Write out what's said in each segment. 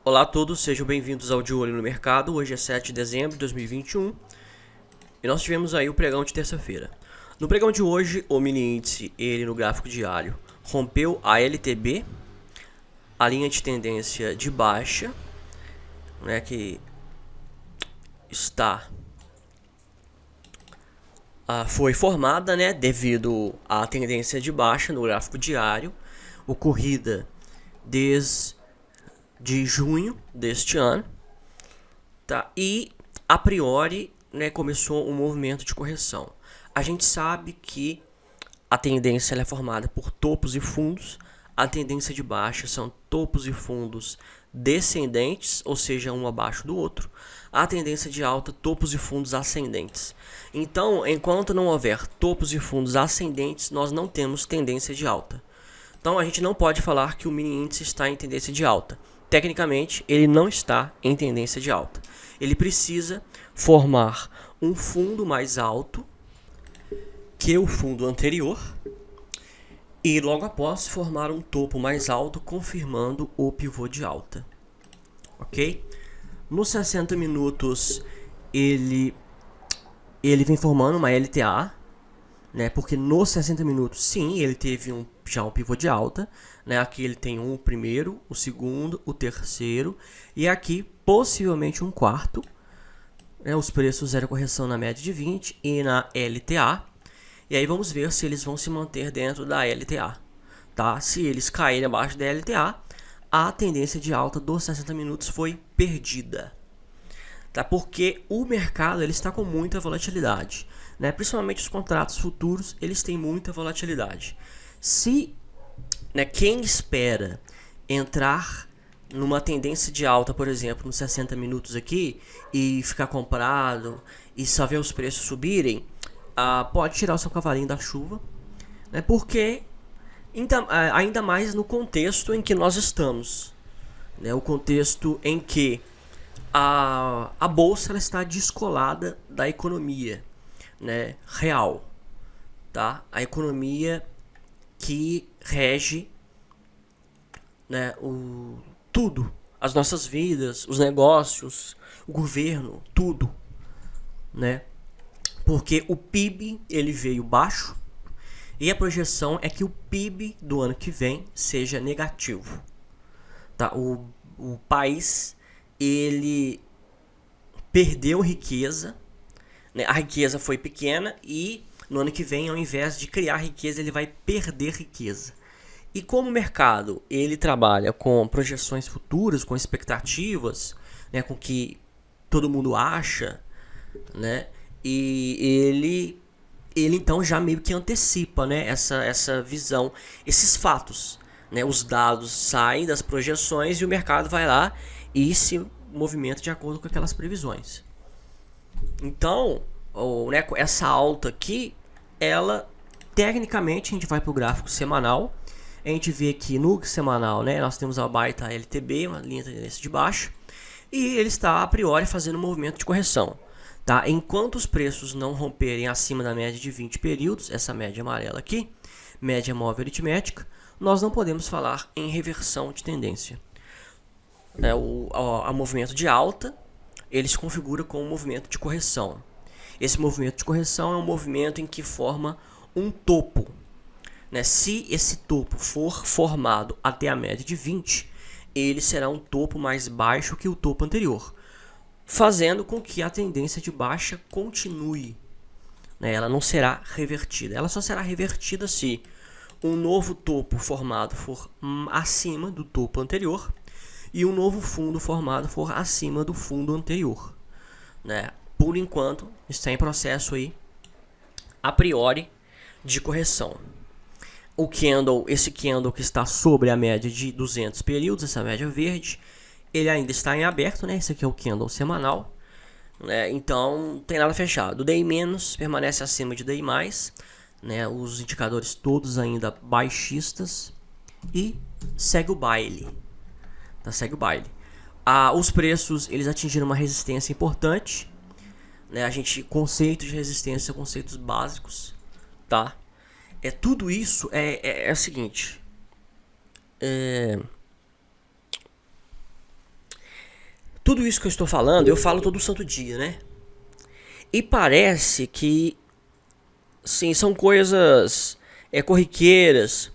Olá a todos, sejam bem-vindos ao De Olho no Mercado. Hoje é 7 de dezembro de 2021 e nós tivemos aí o pregão de terça-feira. No pregão de hoje, o mini índice, ele no gráfico diário, rompeu a LTB, a linha de tendência de baixa, né, que foi formada, né, devido à tendência de baixa no gráfico diário, ocorrida desde junho deste ano, tá? E a priori, né, começou um movimento de correção. A gente sabe que a tendência ela é formada por topos e fundos. A tendência de baixa são topos e fundos descendentes, ou seja, um abaixo do outro. A tendência de alta, topos e fundos ascendentes. Então, enquanto não houver topos e fundos ascendentes, nós não temos tendência de alta. Então, a gente não pode falar que o mini índice está em tendência de alta. Tecnicamente, ele não está em tendência de alta. Ele precisa formar um fundo mais alto que o fundo anterior e logo após formar um topo mais alto, confirmando o pivô de alta. Ok? Nos 60 minutos, ele vem formando uma LTA, né? Porque nos 60 minutos, sim, ele teve já um pivô de alta, né? Aqui ele tem o primeiro, o segundo, o terceiro e aqui possivelmente um quarto, né? Os preços zero correção na média de 20 e na LTA. E aí vamos ver se eles vão se manter dentro da LTA, tá? Se eles caírem abaixo da LTA, a tendência de alta dos 60 minutos foi perdida, tá? Porque o mercado ele está com muita volatilidade, né? Principalmente os contratos futuros, eles têm muita volatilidade. Se, né, quem espera entrar numa tendência de alta, por exemplo, nos 60 minutos aqui e ficar comprado e só ver os preços subirem, pode tirar o seu cavalinho da chuva, né? Porque ainda mais no contexto em que nós estamos, né? O contexto em que a bolsa ela está descolada da economia, né, real, tá? A economia que rege, né, tudo, as nossas vidas, os negócios, o governo, tudo, né? Porque o PIB ele veio baixo e a projeção é que o PIB do ano que vem seja negativo, tá? O país ele perdeu riqueza, né? A riqueza foi pequena e no ano que vem, ao invés de criar riqueza, ele vai perder riqueza. E como o mercado ele trabalha com projeções futuras, com expectativas, né, com que todo mundo acha, né? E ele então já meio que antecipa, né, essa visão, esses fatos, né? Os dados saem das projeções e o mercado vai lá e se movimenta de acordo com aquelas previsões. Então, né, essa alta aqui, ela tecnicamente a gente vai para o gráfico semanal. A gente vê aqui no semanal, né, nós temos a baita LTB, uma linha de tendência de baixa, e ele está a priori fazendo um movimento de correção, tá? Enquanto os preços não romperem acima da média de 20 períodos, essa média amarela aqui, média móvel aritmética, nós não podemos falar em reversão de tendência. O movimento de alta ele se configura como um movimento de correção. Esse movimento de correção é um movimento em que forma um topo, né? Se esse topo for formado até a média de 20, ele será um topo mais baixo que o topo anterior, fazendo com que a tendência de baixa continue, né? Ela não será revertida. Ela só será revertida se um novo topo formado for acima do topo anterior e um novo fundo formado for acima do fundo anterior, né? Por enquanto, está em processo aí, a priori, de correção. Esse candle que está sobre a média de 200 períodos, essa média verde, ele ainda está em aberto, né? Esse aqui é o candle semanal, né? Então, não tem nada fechado. O DI- permanece acima de DI+, né? Os indicadores todos ainda baixistas e segue o baile. Segue o baile. Os preços eles atingiram uma resistência importante, né? Conceitos de resistência são conceitos básicos, tá? Tudo isso é o seguinte. tudo isso que eu estou falando, eu falo todo santo dia, né? E parece que, sim, são coisas corriqueiras.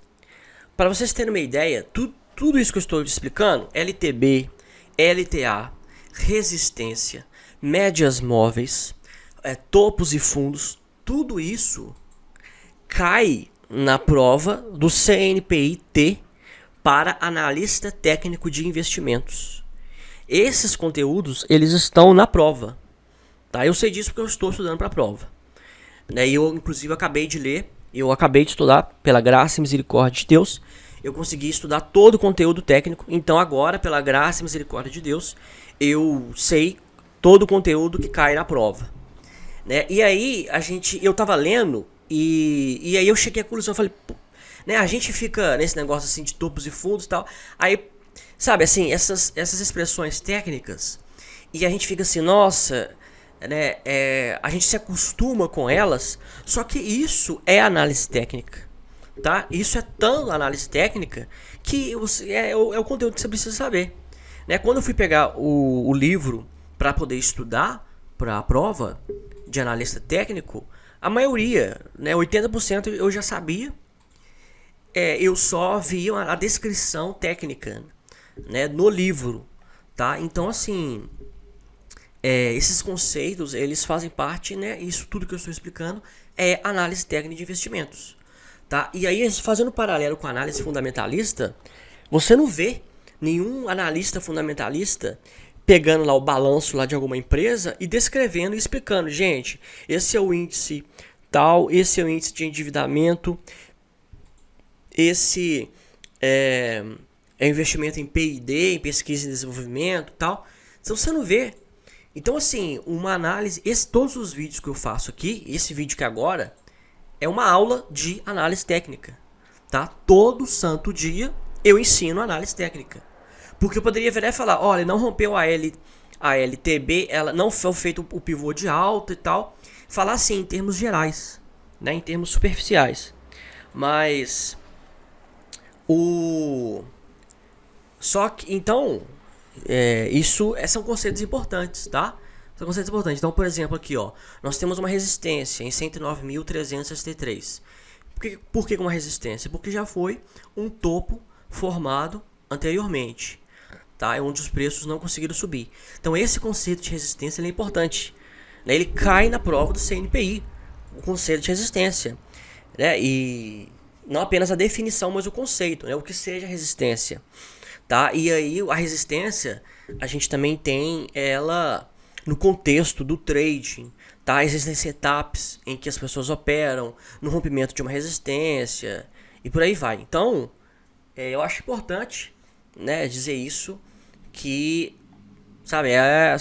Para vocês terem uma ideia, tudo isso que eu estou te explicando, LTB, LTA, resistência, médias móveis, topos e fundos, tudo isso cai na prova do CNPI-T para analista técnico de investimentos. Esses conteúdos, eles estão na prova, tá? Eu sei disso porque eu estou estudando para a prova, né? E eu, inclusive, acabei de estudar, pela graça e misericórdia de Deus, eu consegui estudar todo o conteúdo técnico. Então agora, pela graça e misericórdia de Deus, eu sei todo o conteúdo que cai na prova, né? E aí, eu tava lendo e aí eu cheguei à conclusão, eu falei, né, a gente fica nesse negócio assim de topos e fundos e tal, aí, sabe, assim, essas expressões técnicas, e a gente fica assim, nossa, né, a gente se acostuma com elas, só que isso é análise técnica, tá? Isso é tão análise técnica que é o conteúdo que você precisa saber, né? Quando eu fui pegar o livro para poder estudar para a prova de analista técnico, a maioria, né, 80% eu já sabia. Eu só via a descrição técnica, né, no livro, tá? Então, assim, esses conceitos, eles fazem parte, né, isso tudo que eu estou explicando é análise técnica de investimentos, tá? E aí, fazendo um paralelo com a análise fundamentalista, você não vê nenhum analista fundamentalista pegando lá o balanço lá de alguma empresa e descrevendo e explicando, gente, esse é o índice tal, esse é o índice de endividamento, esse é investimento em P&D, em pesquisa e desenvolvimento, tal. Então você não vê. Então, assim, uma análise, todos os vídeos que eu faço aqui, esse vídeo que agora é uma aula de análise técnica, tá? Todo santo dia eu ensino análise técnica. Porque eu poderia virar e falar, olha, não rompeu a LTB, ela não foi feito o pivô de alta e tal. Falar assim em termos gerais, né, em termos superficiais. Mas só que então são conceitos importantes, tá? São conceitos importantes. Então, por exemplo, aqui, ó, nós temos uma resistência em 109.363. Por que uma resistência? Porque já foi um topo formado anteriormente, tá? Onde os preços não conseguiram subir. Então, esse conceito de resistência ele é importante, né? Ele cai na prova do CNPI, o conceito de resistência, né? E não apenas a definição, mas o conceito, né? O que seja resistência, tá? E aí a resistência, a gente também tem ela no contexto do trading, tá? Existem setups em que as pessoas operam no rompimento de uma resistência e por aí vai. Então, eu acho importante, né, dizer isso, que, sabe,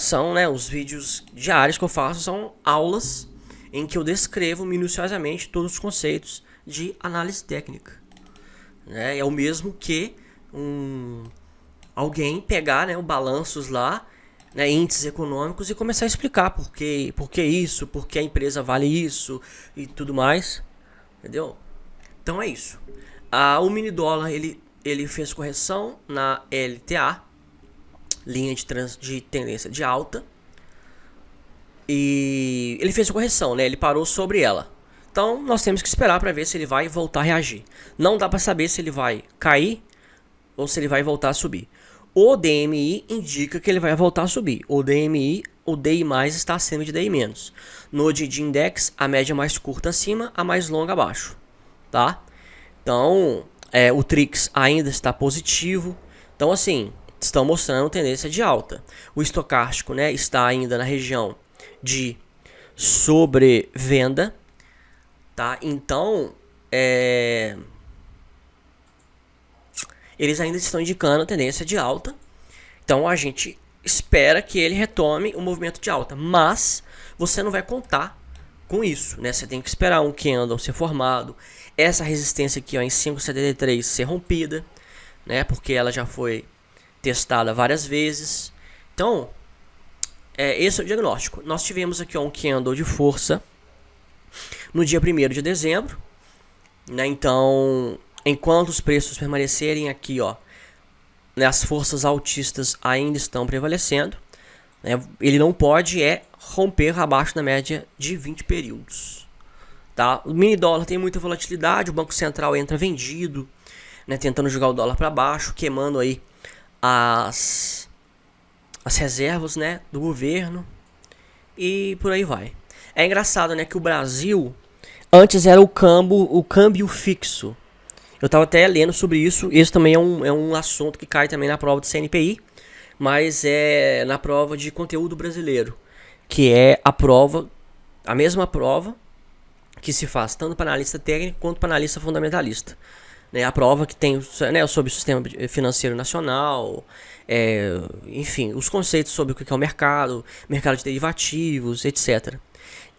são, né, os vídeos diários que eu faço, são aulas em que eu descrevo minuciosamente todos os conceitos de análise técnica, né? É o mesmo que alguém pegar, né, os balanços lá, né, índices econômicos e começar a explicar por que isso, por que a empresa vale isso e tudo mais, entendeu? Então é isso. O mini dólar ele fez correção na LTA, linha de tendência de alta, e ele fez a correção, né? Ele parou sobre ela. Então nós temos que esperar para ver se ele vai voltar a reagir. Não dá para saber se ele vai cair ou se ele vai voltar a subir. O DMI indica que ele vai voltar a subir. O DMI, o DI+, está acima de DI-. No de index, a média mais curta acima, a mais longa abaixo, tá? Então, o TRIX ainda está positivo. Então, assim, estão mostrando tendência de alta. O estocástico, né, está ainda na região de sobrevenda, tá? Então, eles ainda estão indicando tendência de alta. Então a gente espera que ele retome o movimento de alta, mas você não vai contar com isso, né? Você tem que esperar um candle ser formado, essa resistência aqui, ó, em 5,73 ser rompida, né? Porque ela já foi testada várias vezes. Então, esse é o diagnóstico. Nós tivemos aqui, ó, um candle de força no dia 1º de dezembro, né? Então, enquanto os preços permanecerem aqui, ó, né, as forças altistas ainda estão prevalecendo, né? Ele não pode romper abaixo da média de 20 períodos. Tá? O mini dólar tem muita volatilidade, o Banco Central entra vendido, né, tentando jogar o dólar para baixo, queimando aí as reservas, né, do governo e por aí vai. É engraçado, né, que o Brasil antes era o câmbio fixo. Eu estava até lendo sobre isso. Esse também é um assunto que cai também na prova do CNPI, mas é na prova de conteúdo brasileiro, que é a mesma prova que se faz tanto para analista técnico quanto para analista fundamentalista. Né, a prova que tem, né, sobre o sistema financeiro nacional, enfim, os conceitos sobre o que é o mercado de derivativos, etc.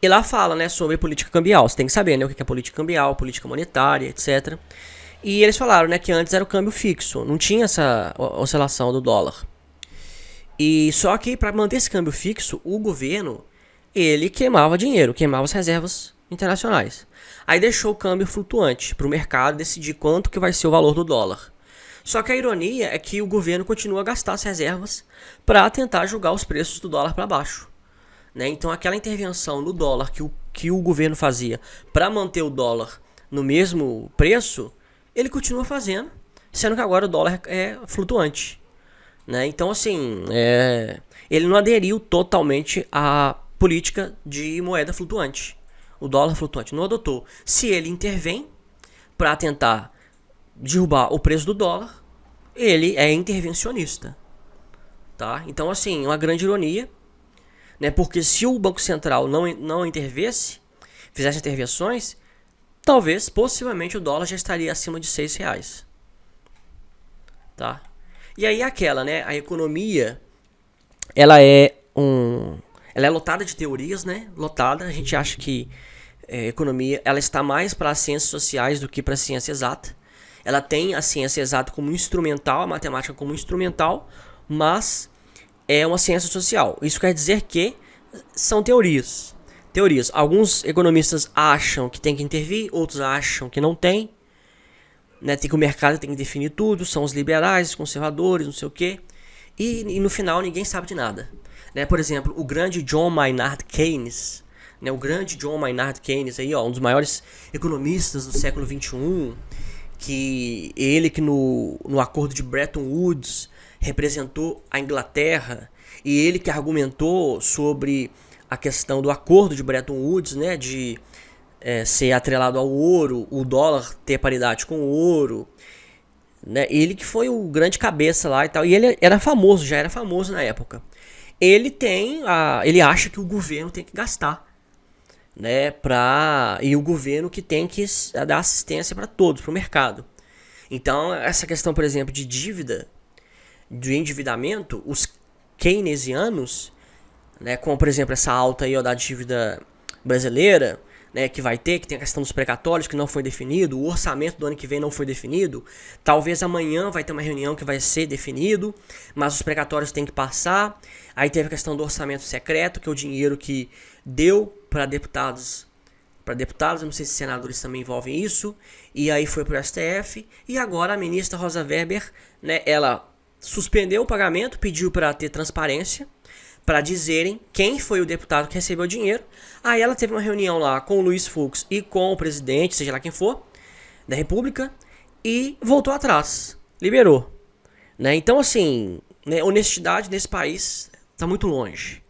E lá fala, né, sobre política cambial. Você tem que saber, né, o que é política cambial, política monetária, etc. E eles falaram, né, que antes era o câmbio fixo, não tinha essa oscilação do dólar. E só que para manter esse câmbio fixo, o governo ele queimava dinheiro, queimava as reservas internacionais. Aí deixou o câmbio flutuante para o mercado decidir quanto que vai ser o valor do dólar. Só que a ironia é que o governo continua a gastar as reservas para tentar jogar os preços do dólar para baixo. Né? Então aquela intervenção no dólar que o governo fazia para manter o dólar no mesmo preço, ele continua fazendo, sendo que agora o dólar é flutuante. Né? Então assim, ele não aderiu totalmente à política de moeda flutuante. O dólar flutuante não adotou. Se ele intervém para tentar derrubar o preço do dólar, ele é intervencionista. Tá? Então assim, uma grande ironia. Né? Porque se o Banco Central não intervesse, fizesse intervenções, talvez, possivelmente, o dólar já estaria acima de R$6. Tá? E aí aquela, né? A economia, ela é lotada de teorias, né? Lotada. A gente acha que a economia ela está mais para as ciências sociais do que para a ciência exata. Ela tem a ciência exata como instrumental, a matemática como instrumental, mas é uma ciência social. Isso quer dizer que são teorias. Alguns economistas acham que tem que intervir, outros acham que não tem. Né? Tem que o mercado tem que definir tudo, são os liberais, os conservadores, não sei o quê. E no final ninguém sabe de nada. Né? Por exemplo, o grande John Maynard Keynes, né? O grande John Maynard Keynes, aí, ó, um dos maiores economistas do século XXI, que no acordo de Bretton Woods representou a Inglaterra, e ele que argumentou sobre a questão do acordo de Bretton Woods, né, de ser atrelado ao ouro, o dólar ter paridade com o ouro, né, ele que foi o grande cabeça lá e tal, e ele já era famoso na época. Ele acha que o governo tem que gastar, né, e o governo que tem que dar assistência para todos, para o mercado. Então, essa questão, por exemplo, de dívida, de endividamento, os keynesianos, né, como por exemplo essa alta aí, ó, da dívida brasileira, né, que tem a questão dos precatórios que não foi definido, o orçamento do ano que vem não foi definido, talvez amanhã vai ter uma reunião que vai ser definido, mas os precatórios têm que passar. Aí teve a questão do orçamento secreto, que é o dinheiro que deu para deputados, eu não sei se senadores também envolvem isso, e aí foi para o STF, e agora a ministra Rosa Weber, né, ela suspendeu o pagamento, pediu para ter transparência, para dizerem quem foi o deputado que recebeu o dinheiro. Aí ela teve uma reunião lá com o Luiz Fux e com o presidente, seja lá quem for, da República, e voltou atrás, liberou. Né? Então assim, né, honestidade nesse país está muito longe,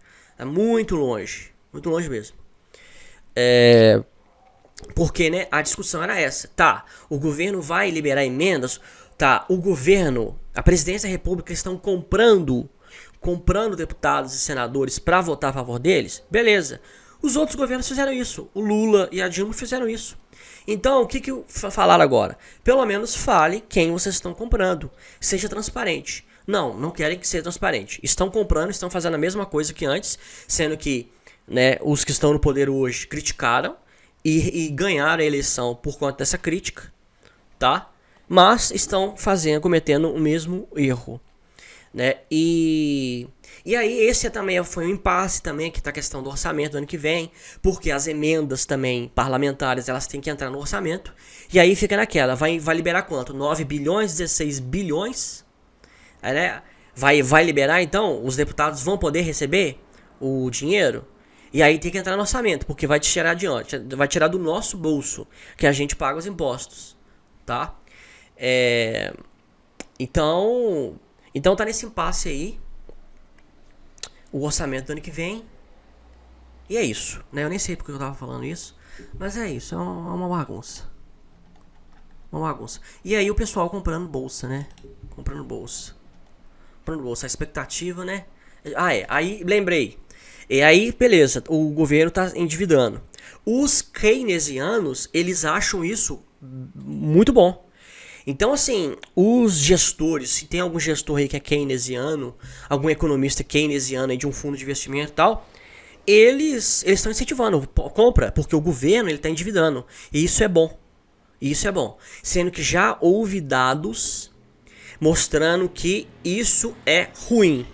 muito longe mesmo. Porque, né, a discussão era essa. Tá, o governo vai liberar emendas. Tá, o governo, a presidência da República estão comprando deputados e senadores para votar a favor deles. Beleza. Os outros governos fizeram isso. O Lula e a Dilma fizeram isso. Então, o que falaram agora? Pelo menos fale quem vocês estão comprando. Seja transparente. Não querem que seja transparente. Estão comprando, estão fazendo a mesma coisa que antes, sendo que, né, os que estão no poder hoje criticaram e ganharam a eleição por conta dessa crítica, tá? Mas estão cometendo o mesmo erro, né? E aí esse também foi um impasse também, que tá a questão do orçamento do ano que vem, porque as emendas também parlamentares, elas têm que entrar no orçamento, e aí fica naquela, vai liberar quanto? 9 bilhões, 16 bilhões? Aí, né? Vai liberar então? Os deputados vão poder receber o dinheiro? E aí tem que entrar no orçamento, porque vai tirar de onde? Vai tirar do nosso bolso, que a gente paga os impostos, tá? Então tá nesse impasse aí, o orçamento do ano que vem. E é isso, né? Eu nem sei porque eu tava falando isso, mas é isso, é uma bagunça. Uma bagunça. E aí o pessoal comprando bolsa, né? Comprando bolsa. A expectativa, né? Aí lembrei. E aí, beleza, o governo tá endividando. Os keynesianos, eles acham isso muito bom. Então, assim, os gestores, se tem algum gestor aí que é keynesiano, algum economista keynesiano aí de um fundo de investimento e tal, eles estão incentivando, compra, porque o governo ele está endividando. E isso é bom. Isso é bom. Sendo que já houve dados mostrando que isso é ruim.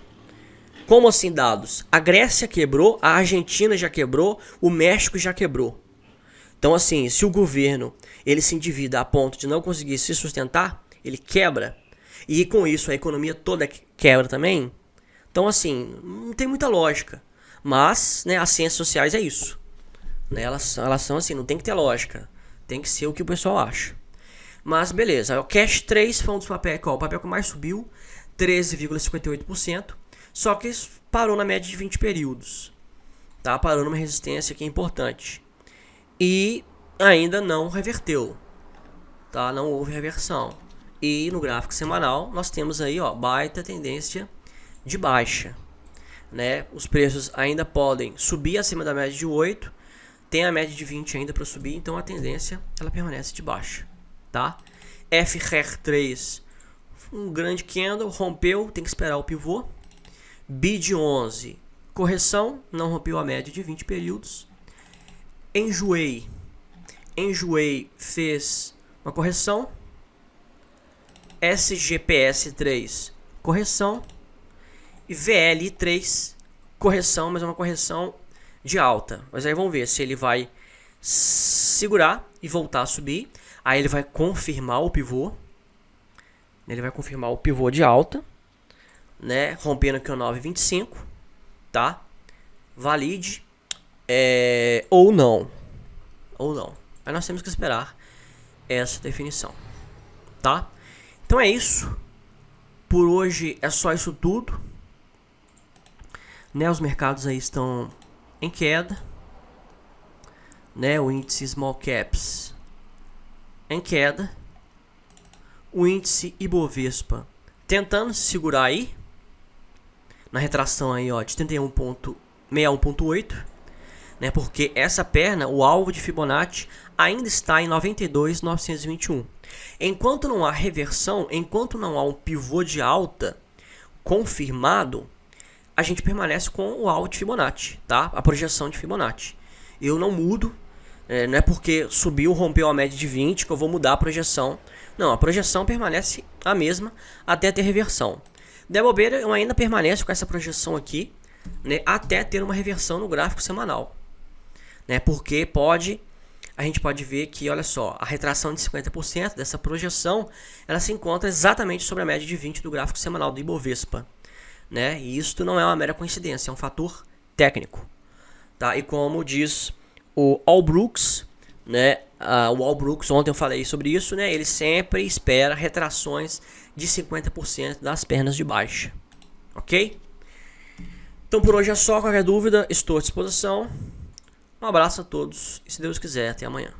Como assim dados? A Grécia quebrou, a Argentina já quebrou, o México já quebrou. Então assim, se o governo ele se endivida a ponto de não conseguir se sustentar, ele quebra. E com isso a economia toda quebra também. Então assim, não tem muita lógica. Mas, né, as ciências sociais é isso. Né, elas são assim, não tem que ter lógica. Tem que ser o que o pessoal acha. Mas beleza, o Cash 3 foi um dos papéis, o papel que mais subiu, 13,58%. Só que parou na média de 20 períodos. Tá? Parou numa resistência que é importante. E ainda não reverteu. Tá? Não houve reversão. E no gráfico semanal nós temos aí, ó, baita tendência de baixa. Né? Os preços ainda podem subir acima da média de 8. Tem a média de 20 ainda para subir. Então a tendência ela permanece de baixa. Tá? FRER3, um grande candle, rompeu, tem que esperar o pivô. BID 11, correção, não rompeu a média de 20 períodos. Enjoei fez uma correção. SGPS 3, correção. E VL3, correção, mas é uma correção de alta. Mas aí vamos ver se ele vai segurar e voltar a subir. Aí ele vai confirmar o pivô. Ele vai confirmar o pivô de alta, né? Rompendo aqui o 9,25, tá? Valide ou não. Aí nós temos que esperar essa definição, tá? Então é isso. Por hoje é só isso tudo. Né? Os mercados aí estão em queda. Né? O índice Small Caps em queda. O índice Ibovespa tentando se segurar aí na retração aí, ó, de 31,61,8, né? Porque essa perna, o alvo de Fibonacci ainda está em 92,921. Enquanto não há reversão, enquanto não há um pivô de alta confirmado, a gente permanece com o alvo de Fibonacci, tá? A projeção de Fibonacci. Eu não mudo. Não é porque subiu, rompeu a média de 20 que eu vou mudar a projeção. Não, a projeção permanece a mesma até ter reversão. De bobeira, eu ainda permaneço com essa projeção aqui, né, até ter uma reversão no gráfico semanal. Né, porque a gente pode ver que, olha só, a retração de 50% dessa projeção, ela se encontra exatamente sobre a média de 20 do gráfico semanal do Ibovespa. Né, e isso não é uma mera coincidência, é um fator técnico. Tá? E como diz o Allbrooks, né? O Allbrooks, ontem eu falei sobre isso, né? Ele sempre espera retrações de 50% das pernas de baixa, ok? Então por hoje é só, qualquer dúvida estou à disposição. Um abraço a todos e se Deus quiser, até amanhã.